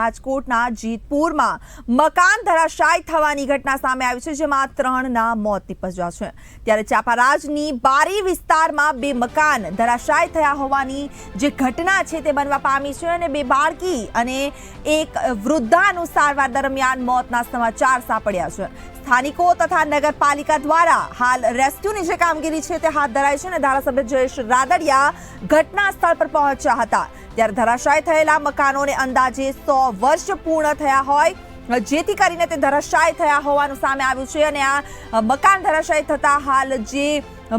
રાજકોટના જીતપુરમાં મકાન ધરાશાયી થવાની ઘટના સામે આવી છે, જેમાં 3ના મોત નિપજ્યા છે। ત્યારે ચાપારાજની બારી વિસ્તારમાં 2 મકાન ધરાશાયી થયા હોવાની જે ઘટના છે તે બનવા પામી છે અને 2 બાળકી અને એક વૃદ્ધાનું સારવાર દરમિયાન મોતના સમાચાર સાંપડ્યા છે। સ્થાનિકો તથા નગરપાલિકા દ્વારા હાલ રેસ્ક્યુની જે કામગીરી છે તે હાથ ધરાઈ છે અને ધારાસભ્ય જયેશ રાદડિયા ઘટના સ્થળ પર પહોંચ્યા હતા। ત્યારે ધરાશાયી થયેલા મકાનોને અંદાજે 100 વર્ષ પૂર્ણ થયા હોય જેથી કરીને તે ધરાશાયી થયા હોવાનું સામે આવ્યું છે અને આ મકાન ધરાશાયી થતા હાલ જે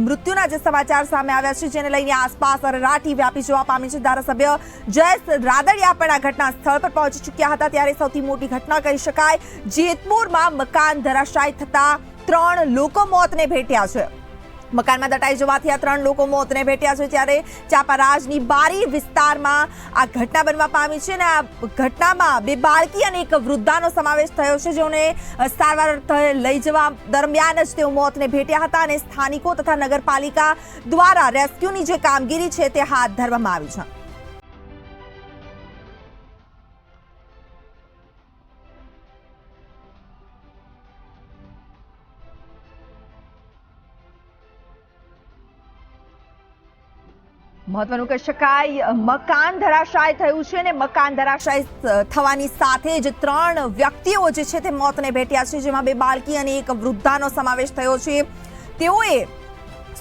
મૃત્યુના જે સમાચાર સામે આવ્યા છે જેને લઈને આસપાસ અરેરાટી વ્યાપી જોવા પામી છે। ધારાસભ્ય જયેશ રાદડિયા પણ આ ઘટના સ્થળ પર પહોંચી ચૂક્યા હતા। ત્યારે સૌથી મોટી ઘટના કહી શકાય, જેતપુરમાં મકાન ધરાશાયી થતા 3 લોકો મોતને ભેટ્યા છે। મકાનમાં દટાઈ જવાથી આ 3 લોકો મોતને ભેટ્યા છે। ત્યારે ચાપારાજની બારી વિસ્તારમાં આ ઘટના બનવા પામી છે અને આ ઘટનામાં 2 બાળકી અને એક વૃદ્ધાનો સમાવેશ થયો છે, જેઓને સારવાર લઈ જવા દરમિયાન જ તેઓ મોતને ભેટ્યા હતા અને સ્થાનિકો તથા નગરપાલિકા દ્વારા રેસ્ક્યુની જે કામગીરી છે તે હાથ ધરવામાં આવી છે। મહત્વનું કહી શકાય, મકાન ધરાશાયી થયું છે અને મકાન ધરાશાયી થવાની સાથે જ 3 વ્યક્તિઓ જે છે તે મોતને ભેટ્યા છે, જેમાં 2 બાળકી અને એક વૃદ્ધાનો સમાવેશ થયો છે। તેઓએ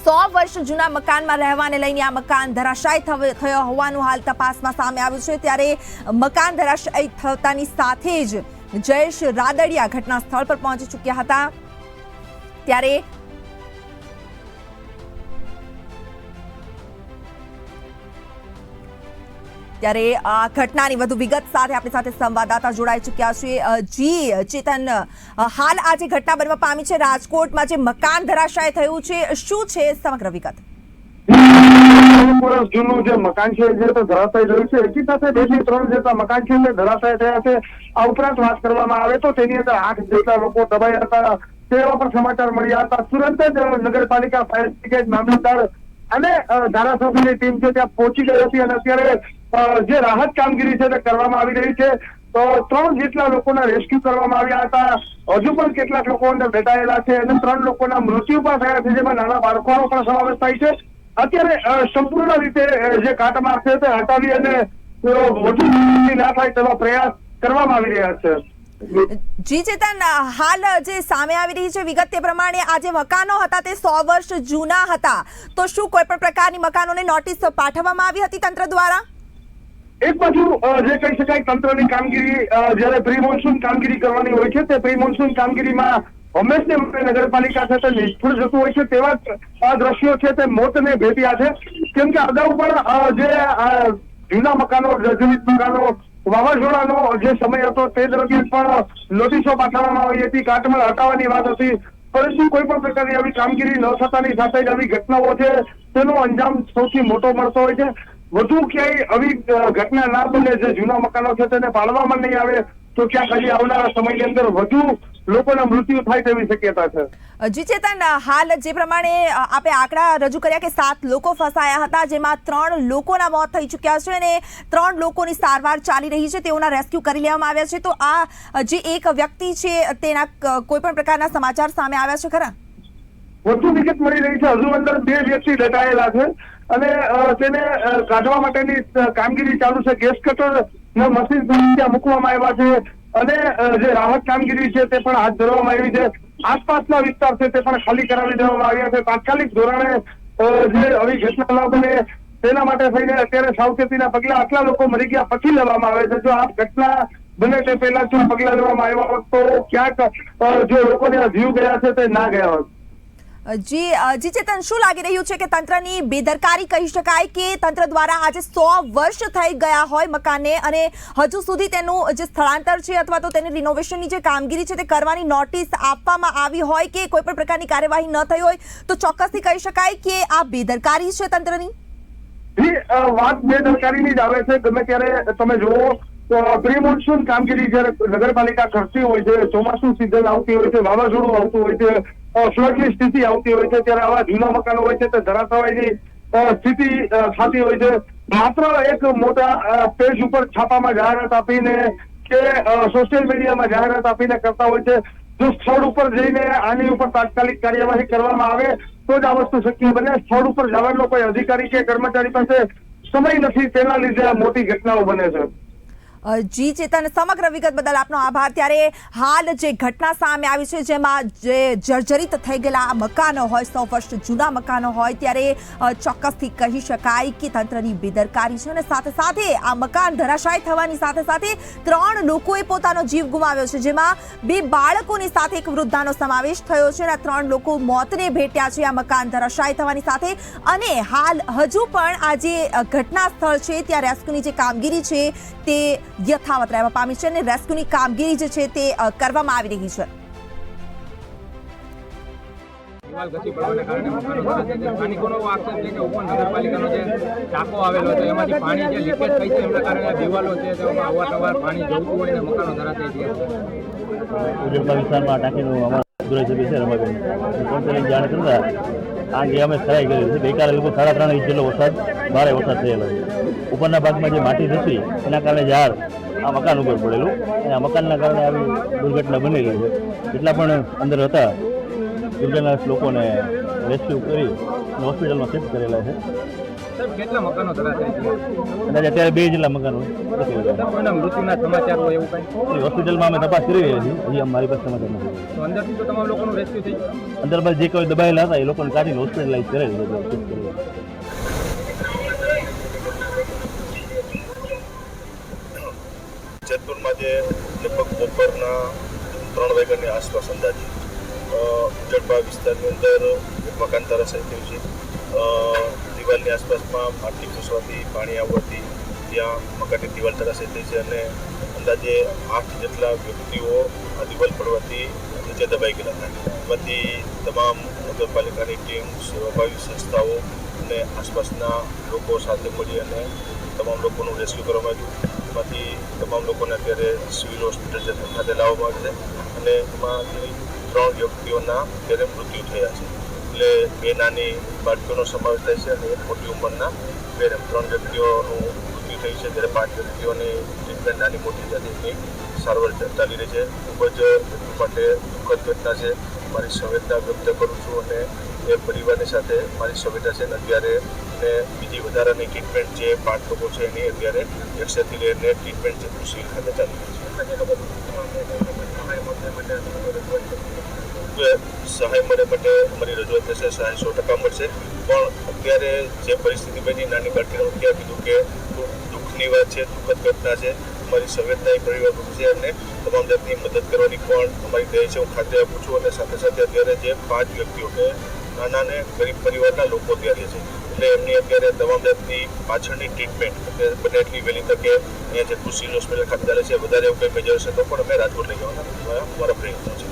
100 વર્ષ જૂના મકાનમાં રહેવાને લઈને આ મકાન ધરાશાયી થયો હોવાનું હાલ તપાસમાં સામે આવ્યું છે। ત્યારે મકાન ધરાશાયી થતાની સાથે જ જયેશ રાદડિયા ઘટના સ્થળ પર પહોંચી ચૂક્યા હતા। ત્યારે આ ઘટનાની વધુ વિગત સાથે આપણી સાથે સંવાદદાતા જોડાઈ ચૂક્યા છે। જી ચેતન, હાલ આ જે ઘટના બનવા પામી છે રાજકોટમાં, જે મકાન ધરાશાયી થયું છે, શું છે સમગ્ર વિગત? જૂનું જે મકાન છે જે તો ધરાશાયી રહ્યું છે, એકી સાથે 2 થી 3 જેટલા મકાન છે તે ધરાશાયી થયા છે। આ ઉપરાંત વાત કરવામાં આવે તો તેની અંદર 8 જેટલા લોકો દબાયા હતા, તેવા પણ સમાચાર મળ્યા હતા। તુરંત જ નગરપાલિકા, ફાયર બ્રિગેડ, મામલતદાર અને ધારાસભ્યની ટીમ છે ત્યાં પહોંચી ગઈ હતી અને અત્યારે જે રાહત કામગીરી છે તે કરવામાં આવી રહી છે। તો 3 જેટલા લોકોના રેસ્ક્યુ કરવામાં આવ્યા હતા। હજુ પણ કેટલાક લોકો અંદર દટાયેલા છે અને 3 લોકોના મૃત્યુ પણ થયા છે, જેમાં નાના બાળકોનો પણ સમાવેશ થાય છે। અત્યારે સંપૂર્ણ રીતે જે કાટમાળ છે તે હટાવી અને વધુ ના થાય તેવા પ્રયાસ કરવામાં આવી રહ્યા છે। જી ચેતન, હાલ જે સામે આવી રહી છે વિગત તે પ્રમાણે આ જે મકાનો હતા તે 100 વર્ષ જૂના હતા, તો શું કોઈ પણ પ્રકારની મકાનોને નોટિસ પાઠવવામાં આવી હતી તંત્ર દ્વારા? એક બાજુ જે કહી શકાય તંત્રની કામગીરી જયારે પ્રી મોન્સૂન કામગીરી કરવાની હોય છે, તે પ્રી મોન્સૂન કામગીરીમાં હંમેશને નિગરપાલિકા છે તે નિષ્ફળ જતું હોય છે, તેવા આ દ્રશ્યો છે તે મોતને ભેટ્યા છે। કેમ કે અગાઉ પણ જે જૂના મકાનો, જર્જરિત મકાનો, વાવાઝોડાનો જે સમય હતો તે દરમિયાન પણ નોટિસો પાઠવવામાં આવી હતી, કાટમાળ હટાવવાની વાત હતી, પરંતુ કોઈ પણ પ્રકારની આવી કામગીરી ન થતાની સાથે જ આવી ઘટનાઓ છે તેનો અંજામ સૌથી મોટો મળતો હોય છે। વધુ ક્યાંય આવી ઘટના ના બને, જે જૂના મકાનો છે તેને પાડવામાં નહીં આવે તો ક્યાંક હજી આવનારા સમયની અંદર વધુ લોકોના મૃત્યુ થાય તેવી શક્યતા છે। જી ચેતન, હાલ જે પ્રમાણે આપણે આંકડા રજૂ કર્યા કે 7 લોકો ફસાયા હતા, જેમાં 3 લોકોના મોત થઈ ચૂક્યા છે અને 3 લોકોની સારવાર ચાલી રહી છે, તેઓના રેસ્ક્યુ કરી લેવામાં આવ્યા છે। તો આ જે એક વ્યક્તિ છે તેના કોઈ પણ પ્રકારના સમાચાર સામે આવ્યા છે ખરા? વધુ વિગત મળી રહી છે, હજુ અંદર 2 વ્યક્તિ દટાયેલા છે અને તેને કાઢવા માટેની કામગીરી ચાલુ છે। ગેસ કટર મશીન ત્યાં મૂકવામાં આવ્યા છે અને જે રાહત કામગીરી છે તે પણ હાથ ધરવામાં આવી છે। આસપાસના વિસ્તાર છે તે પણ ખાલી કરાવી દેવામાં આવ્યા છે। તાત્કાલિક ધોરણે જે આવી ઘટના ન બને તેના માટે થઈને અત્યારે સાવચેતીના પગલા આટલા લોકો મરી ગયા પછી લેવામાં આવે છે। જો આ ઘટના બને તે પહેલા જો પગલા લેવામાં આવ્યા હોત તો ક્યાંક જે લોકોને જીવ ગયા છે તે ના ગયા હોત। જી ચેતન, શું લાગી રહ્યું છે કે તંત્રની બેદરકારી કહી શકાય કે તંત્ર દ્વારા આજે 100 વર્ષ થઈ ગયા હોય મકાનને અને હજુ સુધી તેનું જે સ્થળાંતર છે અથવા તો તેની રિનોવેશનની જે કામગીરી છે તે કરવાની નોટિસ આપવામાં આવી હોય કે કોઈ પણ પ્રકારની કાર્યવાહી ન થઈ હોય, તો ચોક્કસથી કહી શકાય કે આ બેદરકારી છે તંત્રની? વાત બેદરકારીની જ આવે છે। ગમે ત્યારે તમે જુઓ તો પ્રી મોન્સૂન કામગીરી જયારે નગરપાલિકા કરતી હોય છે, ચોમાસું સિઝન આવતી હોય છે, વાવાઝોડું આવતું હોય છે, ફ્લડની સ્થિતિ આવતી હોય છે, ત્યારે આવા જૂના મકાનો હોય છે તે ધરાશાયીની સ્થિતિ થતી હોય છે। માત્ર એક મોટા પેજ ઉપર છાપામાં જાહેરાત આપીને કે સોશિયલ મીડિયામાં જાહેરાત આપીને કરતા હોય છે. જો સ્થળ ઉપર જઈને આની ઉપર તાત્કાલિક કાર્યવાહી કરવામાં આવે તો જ આ વસ્તુ શક્ય બને. સ્થળ ઉપર જવાનો કોઈ અધિકારી કે કર્મચારી પાસે સમય નથી, તેના લીધે આ મોટી ઘટનાઓ બને છે. જી ચેતન, સમગ્ર વિગત બદલ આપનો આભાર. ત્યારે હાલ જે ઘટના સામે આવી છે જેમાં જે જર્જરિત થઈ ગયેલા મકાનો હોય, 100 વર્ષ જૂના મકાનો હોય, ત્યારે ચોક્કસથી કહી શકાય કે તંત્રની બેદરકારી છે અને સાથે સાથે આ મકાન ધરાશાયી થવાની સાથે સાથે 3 લોકોએ પોતાનો જીવ ગુમાવ્યો છે, જેમાં 2 બાળકોની સાથે એક વૃદ્ધાનો સમાવેશ થયો છે અને 3 લોકો મોતને ભેટ્યા છે આ મકાન ધરાશાયી થવાની સાથે. અને હાલ હજુ પણ આ જે ઘટના સ્થળ છે ત્યાં રેસ્ક્યુની જે કામગીરી છે તે યથાવત રહેવા પામી છે અને રેસ્ક્યુની કામગીરી જે છે તે કરવામાં આવી રહી છે. દિવાલ ઘસી પડવાને કારણે મકાનો ધરાશે છે. સ્થાનિકોનો આક્ષેપ છે કે ઉપર નગરપાલિકાનો જે ટાંકો આવેલો છે એમાંથી પાણી જે લીકેજ થઈ છે એમના કારણે દિવાલો છે તેમાં અવારનવાર પાણી જતું હોય ને મકાનો ધરાશે છે. ઉજવડા વિસ્તારમાં ટાંકીનું અમારા સુરેશભાઈ છે રમાબેન કોન્સેલિંગ જાણ કરતા આ અંગે અમે ખરાઈ કરી છે. ગઈકાલે લગભગ 3.5 ઇંચ જેટલો વરસાદ, ભારે વરસાદ થયેલો છે. ઉપરના ભાગમાં જે માટી ધસી એના કારણે ઝાડ આ મકાન ઉપર પડેલું અને આ મકાનના કારણે આવી દુર્ઘટના બનેલી છે. જેટલા પણ અંદર હતા દુર્ઘટના લોકોને રેસ્ક્યુ કરી હોસ્પિટલમાં શિફ્ટ કરેલા છે. સાહેબ, કેટલા મકાનો ધરાશે છે? અને અત્યારે 2 જેટલા મકાનો કોઈના મૃત્યુના સમાચાર હોય એવું કંઈ? હોસ્પિટલમાં અમે તપાસ કરી રહ્યા છીએ. હજી અમારી પાસે સમાચાર નથી. તો અંદરથી તો તમામ લોકોનું રેસ્ક્યુ થઈ ગયું? અંદર જે કોઈ દબાયેલા હતા એ લોકોને કાઢીને હોસ્પિટલાઇઝ કરેલ છે, શિફ્ટ કરેલા. જેતપુરમાં જે લગભગ બપોરના 3 વાગ્યાની આસપાસ અંદાજે ઉજળપા વિસ્તારની અંદર એક મકાન ધરાશાયી થયું છે. દિવાલની આસપાસમાં માટી ઘૂસવાથી, પાણી આવવાથી ત્યાં મકાનની દિવાલ ધરાશાયી થઈ છે અને અંદાજે 8 જેટલા વ્યક્તિઓ આ દિવાલ પડવાથી નીચે દબાઈ ગયેલા હતા. એમાંથી તમામ નગરપાલિકાની ટીમ, સેવાભાવી સંસ્થાઓ અને આસપાસના લોકો સાથે મળી અને તમામ લોકોનું રેસ્ક્યુ કરવામાં આવ્યું. એમાંથી તમામ લોકોને અત્યારે સિવિલ હોસ્પિટલ ખાતે લાવવામાં આવે છે અને એમાંથી 3 વ્યક્તિઓના અત્યારે મૃત્યુ થયા છે. એટલે 2 નાની બાળકીઓનો સમાવેશ થાય છે અને 1 મોટી ઉંમરના 3 વ્યક્તિઓનું મૃત્યુ થયું છે, જ્યારે 5 વ્યક્તિઓની ટ્રીટમેન્ટ નાની મોટી જાતિની સારવાર ચાલી રહી છે. ખૂબ જ માટે દુઃખદ ઘટના છે. મારી સંવેદના વ્યક્ત કરું છું અને એ પરિવારની સાથે મારી સંવેદના છે. અને અત્યારે ને બીજી વધારાની ટ્રીટમેન્ટ જે 5 લોકો છે એની અત્યારે એક્સરેથી લઈને ટ્રીટમેન્ટ જેટલું સિવિલ ખાતે ચાલી રહી છે. સહાય મળે માટે અમારી રજૂઆત થશે, સહાય 100% મળશે. પણ અત્યારે જે પરિસ્થિતિ બની, નાની બાળકીને ત્યાં કીધું કે ખૂબ દુઃખની વાત છે, દુઃખદ ઘટના છે. અમારી સંવેદના એ પરિવાર છે અને તમામ જાતની મદદ કરવાની પણ અમારી દે છે. હું ખાતે આપું છું અને સાથે સાથે અત્યારે જે 5 વ્યક્તિઓ કે નાના ને ગરીબ પરિવારના લોકો ત્યારે છે એટલે એમની અત્યારે તમામ જાતની પાછળની ટ્રીટમેન્ટ બને એટલી વહેલી તકે અહીંયા જેટલું સિવિલ હોસ્પિટલ ખાતે ચાલે છે. વધારે એવું કંઈ મેજર હશે તો પણ અમે રાજકોટ લઈ જવાના અમારા પ્રયત્નો છે.